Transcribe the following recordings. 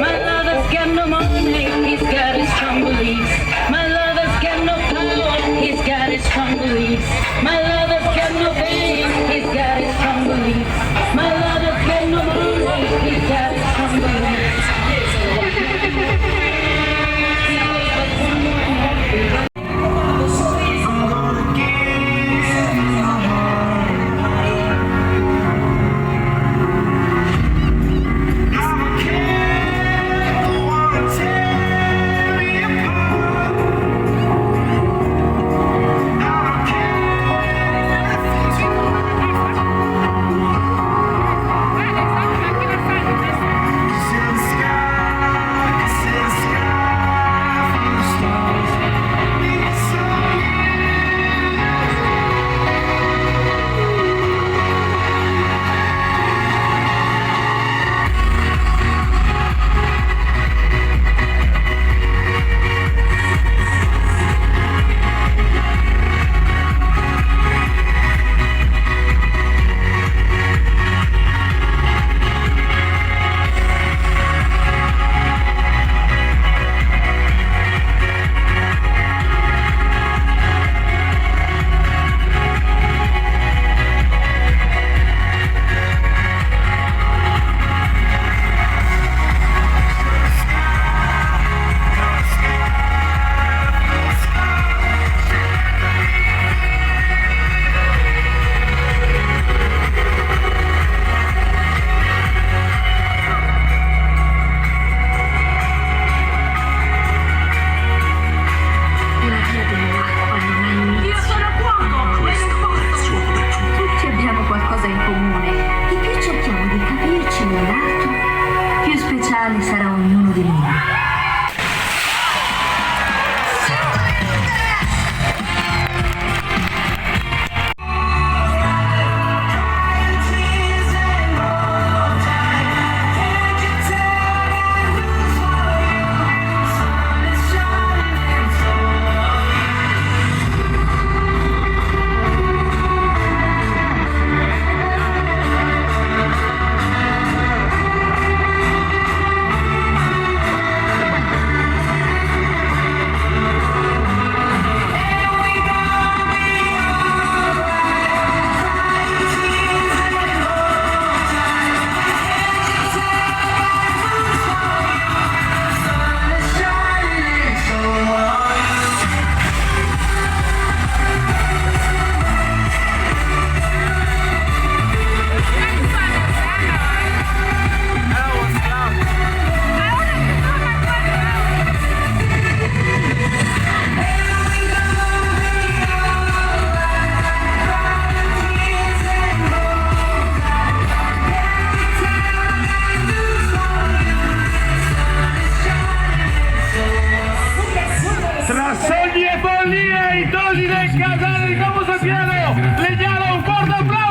My lover's got no money, he's got his strong beliefs. My lover's got no power, he's got his strong beliefs. My lover's got no fame, he's got his strong beliefs. My lover's got no money, he's got his strong beliefs. Sarà ognuno di noi. Tra sogni e follie, i dosi del casale di Camposapiano, Legnano, un forte applauso!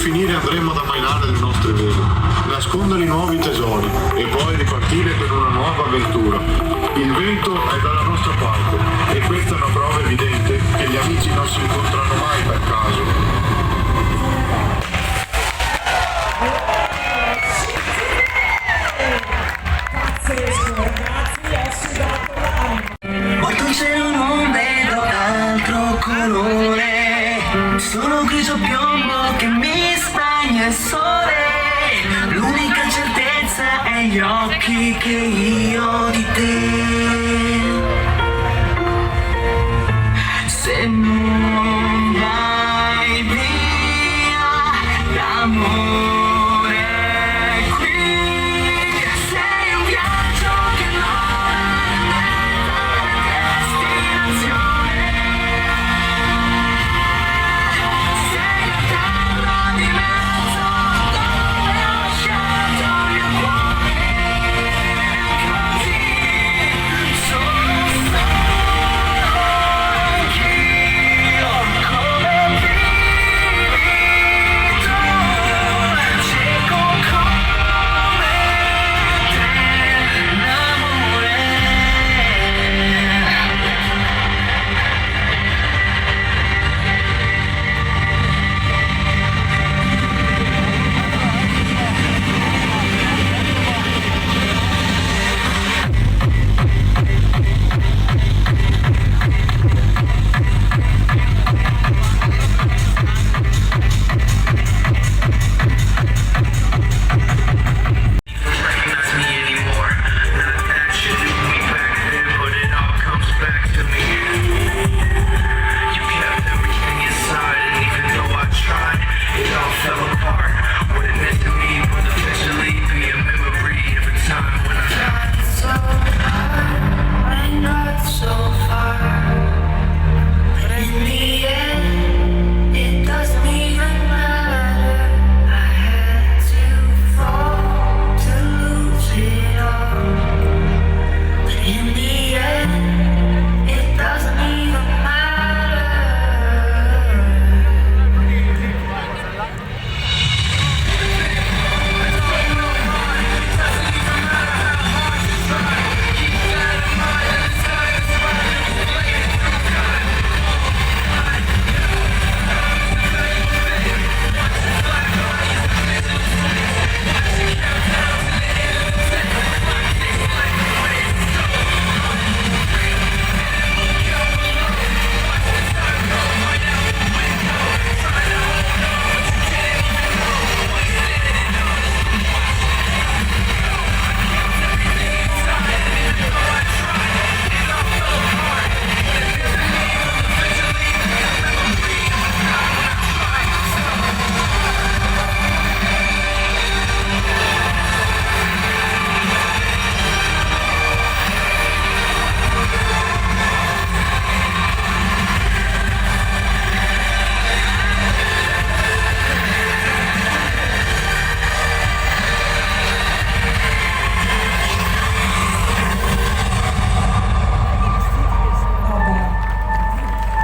finire andremo ad ammainare le nostre vele, nascondere i nuovi tesori e poi ripartire per una nuova avventura. Il vento è dalla nostra parte e questa è una prova evidente che gli amici non si incontrano mai per caso. Guardo il cielo, non vedo altro colore, solo grigio piombo che mi spegne il sole. L'unica certezza è gli occhi che io ho di te. Se non vai via, l'amore è qui. Sei un viaggio che non ha destinazione. Sei la terra di mezzo dove ho scelto il mio cuore. Così sono solo anch'io, come vivi tu. Cerco come te l'amore. Recognize me anymore. Not that you knew me back then, but it all comes back to me. You kept everything inside, and even though I tried, it all fell apart. What it meant to me would eventually be a memory of a time when I got so high, I got so far. But in the end, it doesn't even matter. I had to fall to lose it all. But in the end, it doesn't even matter.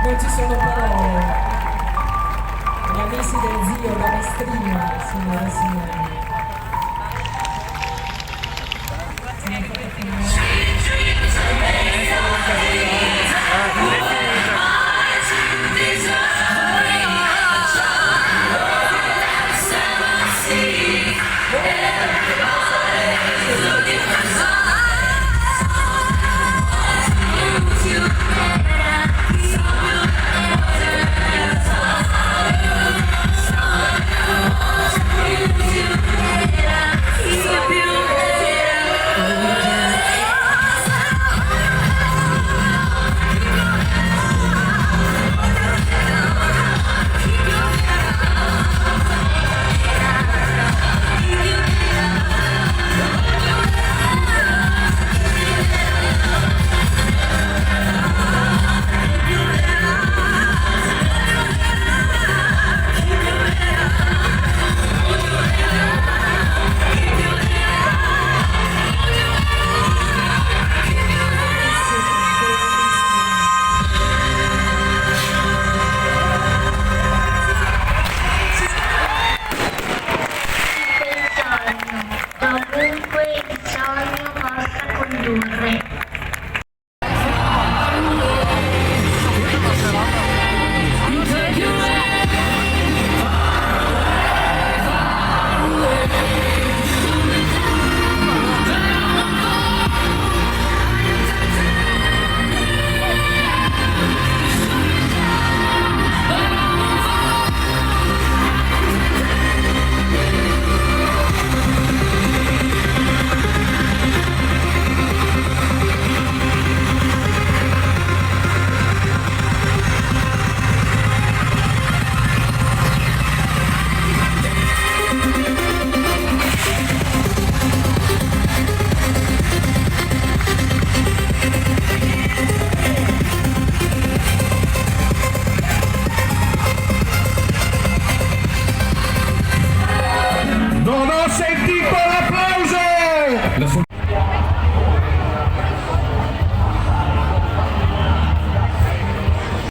Non ci sono parole. Gli amici del zio da Mestrino, signore e signori. You sogno, dovunque il sogno possa condurre.